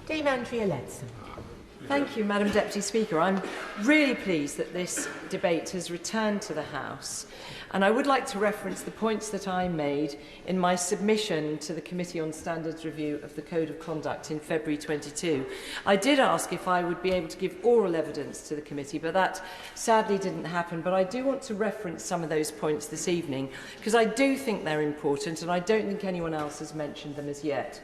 Dame Andrea Leadsom. Thank you, Madam Deputy Speaker. I'm really pleased that this debate has returned to the House, and I would like to reference the points that I made in my submission to the Committee on Standards Review of the Code of Conduct in February 22. I did ask if I would be able to give oral evidence to the committee, but that sadly didn't happen. But I do want to reference some of those points this evening, because I do think they're important, and I don't think anyone else has mentioned them as yet.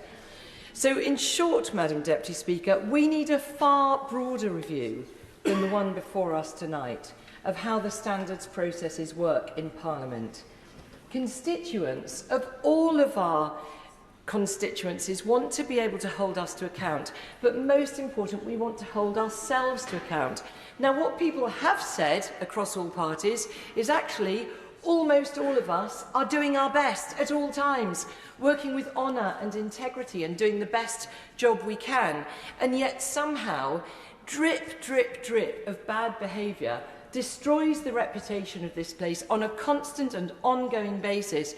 So, in short, Madam Deputy Speaker, we need a far broader review than the one before us tonight of how the standards processes work in Parliament. Constituents of all of our constituencies want to be able to hold us to account, but most important, we want to hold ourselves to account. Now, what people have said across all parties is actually almost all of us are doing our best at all times, working with honour and integrity and doing the best job we can. And yet somehow, drip, drip, drip of bad behaviour destroys the reputation of this place on a constant and ongoing basis.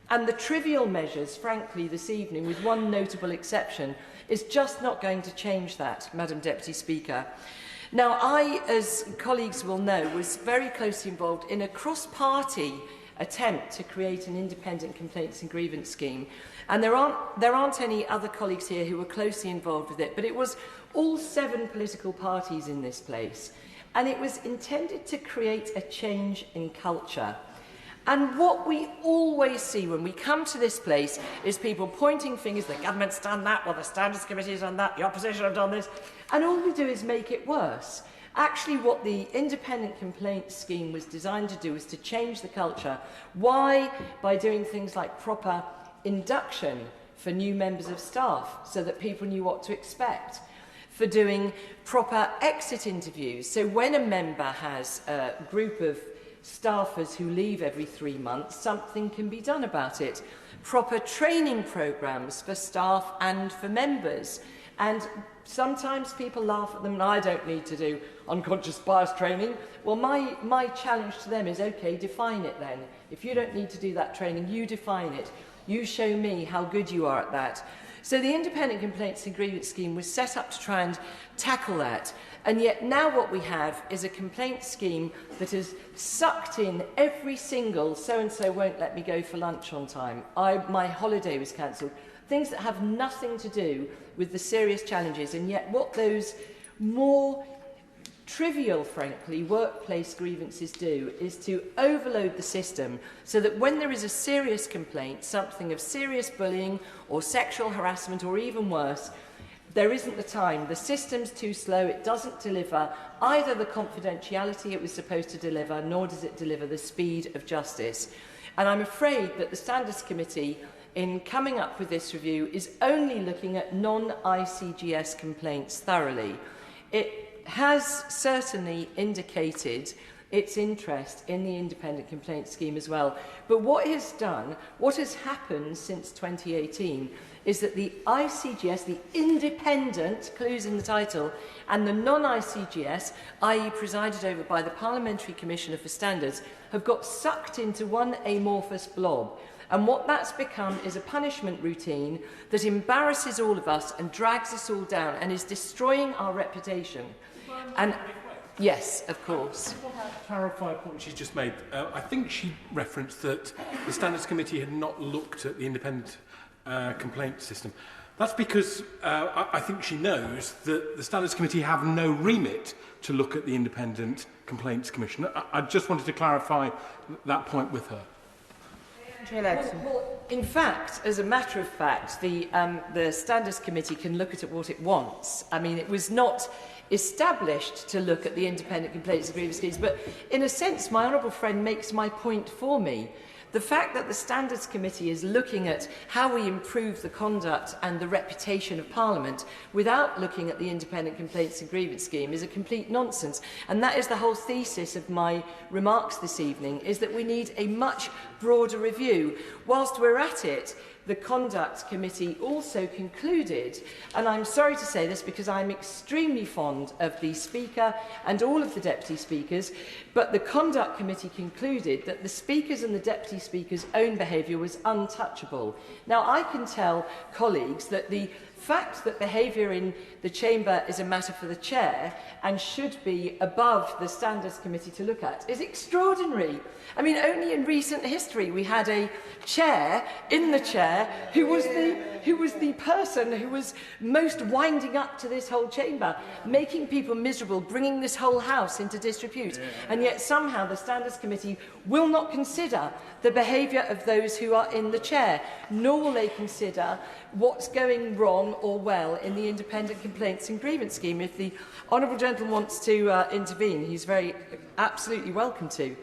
And the trivial measures, frankly, this evening, with one notable exception, is just not going to change that, Madam Deputy Speaker. Now, I, as colleagues will know, was very closely involved in a cross-party attempt to create an independent complaints and grievance scheme. And there aren't any other colleagues here who were closely involved with it, but it was all 7 political parties in this place. And it was intended to create a change in culture. And what we always see when we come to this place is people pointing fingers, the government's done that, well, the Standards Committee has done that, the opposition have done this, and all we do is make it worse. Actually, what the independent complaints scheme was designed to do is to change the culture. Why? By doing things like proper induction for new members of staff so that people knew what to expect, for doing proper exit interviews. So when a member has a group of staffers who leave every 3 months, something can be done about it. Proper training programmes for staff and for members. And sometimes people laugh at them, and I don't need to do unconscious bias training. Well, my challenge to them is, OK, define it then. If you don't need to do that training, you define it. You show me how good you are at that. So the Independent Complaints and Grievance Scheme was set up to try and tackle that. And yet now what we have is a complaint scheme that has sucked in every single so-and-so won't let me go for lunch on time, my holiday was cancelled, things that have nothing to do with the serious challenges. And yet what those more trivial, frankly, workplace grievances do is to overload the system so that when there is a serious complaint, something of serious bullying or sexual harassment or even worse, there isn't the time. The system's too slow. It doesn't deliver either the confidentiality it was supposed to deliver, nor does it deliver the speed of justice. And I'm afraid that the Standards Committee, in coming up with this review, is only looking at non-ICGS complaints thoroughly. It has certainly indicated its interest in the independent complaint scheme as well. But what it has done, what has happened since 2018, is that the ICGS, the independent, clues in the title, and the non-ICGS, i.e. presided over by the Parliamentary Commissioner for Standards, have got sucked into one amorphous blob. And what that's become is a punishment routine that embarrasses all of us and drags us all down and is destroying our reputation. And yes, of course. Clarify a point she's just made. I think she referenced that the Standards Committee had not looked at the independent complaint system. That's because I think she knows that the Standards Committee have no remit to look at the Independent Complaints Commission. I just wanted to clarify that point with her. Well, in fact, as a matter of fact, the Standards Committee can look at what it wants. I mean, it was not established to look at the independent complaints and grievance schemes, but in a sense, my honourable friend makes my point for me. The fact that the Standards Committee is looking at how we improve the conduct and the reputation of Parliament without looking at the independent complaints and grievance scheme is a complete nonsense. And that is the whole thesis of my remarks this evening, is that we need a much broader review. Whilst we're at it, the Conduct Committee also concluded, and I'm sorry to say this because I'm extremely fond of the Speaker and all of the Deputy Speakers, but the Conduct Committee concluded that the Speaker's and the Deputy Speaker's own behaviour was untouchable. Now, I can tell colleagues that the fact that behaviour in the chamber is a matter for the chair and should be above the Standards Committee to look at is extraordinary. I mean, only in recent history we had a chair in the chair who was the person who was most winding up to this whole chamber, making people miserable, bringing this whole house into disrepute. And yet somehow the Standards Committee will not consider the behaviour of those who are in the chair, nor will they consider what's going wrong or well in the Independent Complaints and Grievance Scheme. If the honourable gentleman wants to intervene, he's absolutely welcome to.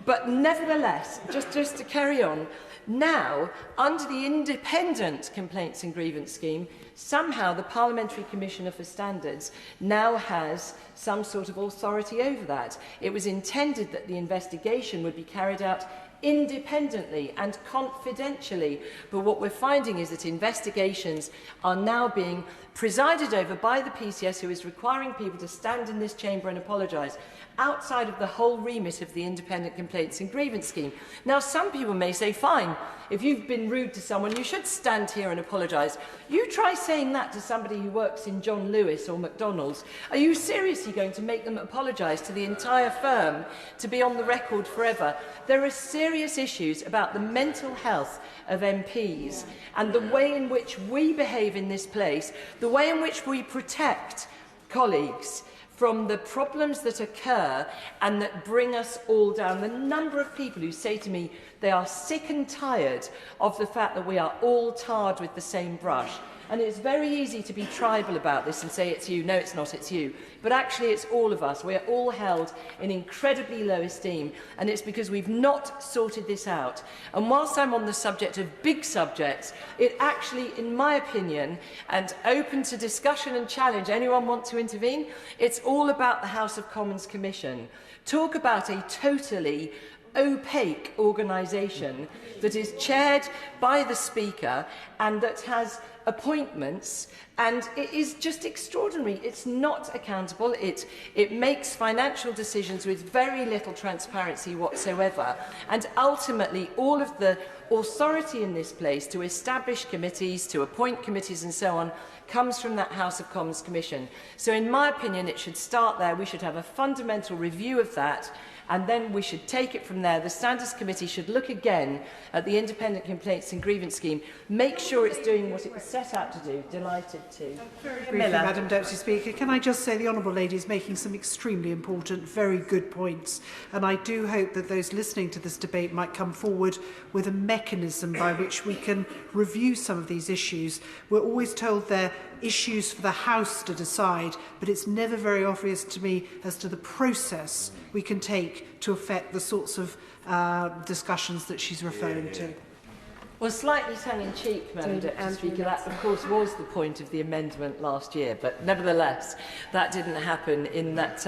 But nevertheless, just to carry on, now, under the Independent Complaints and Grievance Scheme, somehow the Parliamentary Commissioner for Standards now has some sort of authority over that. It was intended that the investigation would be carried out independently and confidentially, but what we're finding is that investigations are now being presided over by the PCS, who is requiring people to stand in this chamber and apologise, outside of the whole remit of the Independent Complaints and Grievance Scheme. Now, some people may say, fine, if you've been rude to someone, you should stand here and apologise. You try saying that to somebody who works in John Lewis or McDonald's. Are you seriously going to make them apologise to the entire firm to be on the record forever? There are serious issues about the mental health of MPs and the way in which we behave in this place, the way in which we protect colleagues from the problems that occur and that bring us all down. The number of people who say to me they are sick and tired of the fact that we are all tarred with the same brush. And it's very easy to be tribal about this and say it's you. No, it's not, it's you. But actually it's all of us. We're all held in incredibly low esteem, and it's because we've not sorted this out. And whilst I'm on the subject of big subjects, it actually, in my opinion, and open to discussion and challenge, anyone want to intervene? It's all about the House of Commons Commission. Talk about a totally opaque organisation that is chaired by the Speaker and that has appointments, and it is just extraordinary. It's not accountable. It makes financial decisions with very little transparency whatsoever, and ultimately all of the authority in this place to establish committees, to appoint committees and so on, comes from that House of Commons Commission. So in my opinion, it should start there. We should have a fundamental review of that, and then we should take it from there. The Standards Committee should look again at the Independent Complaints and Grievance Scheme, make sure it's doing what it was set out to do. Delighted to. Very briefly, Madam Deputy Speaker, can I just say the Honourable Lady is making some extremely important, very good points, and I do hope that those listening to this debate might come forward with a mechanism by which we can review some of these issues. We're always told they're issues for the House to decide, but it's never very obvious to me as to the process we can take to affect the sorts of discussions that she's referring to. Well, slightly tongue-in-cheek, Madam Deputy Speaker, that of course was the point of the amendment last year, but nevertheless that didn't happen in that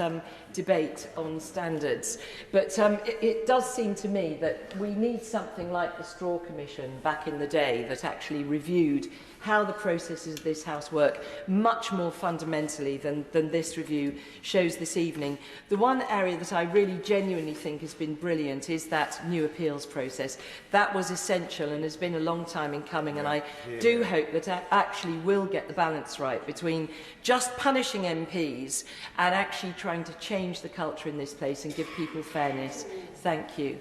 debate on standards. But it does seem to me that we need something like the Straw Commission back in the day that actually reviewed how the processes of this House work much more fundamentally than this review shows this evening. The one area that I really genuinely think has been brilliant is that new appeals process. That was essential and has been a long time in coming, and I do hope that actually will get the balance right between just punishing MPs and actually trying to change the culture in this place and give people fairness. Thank you.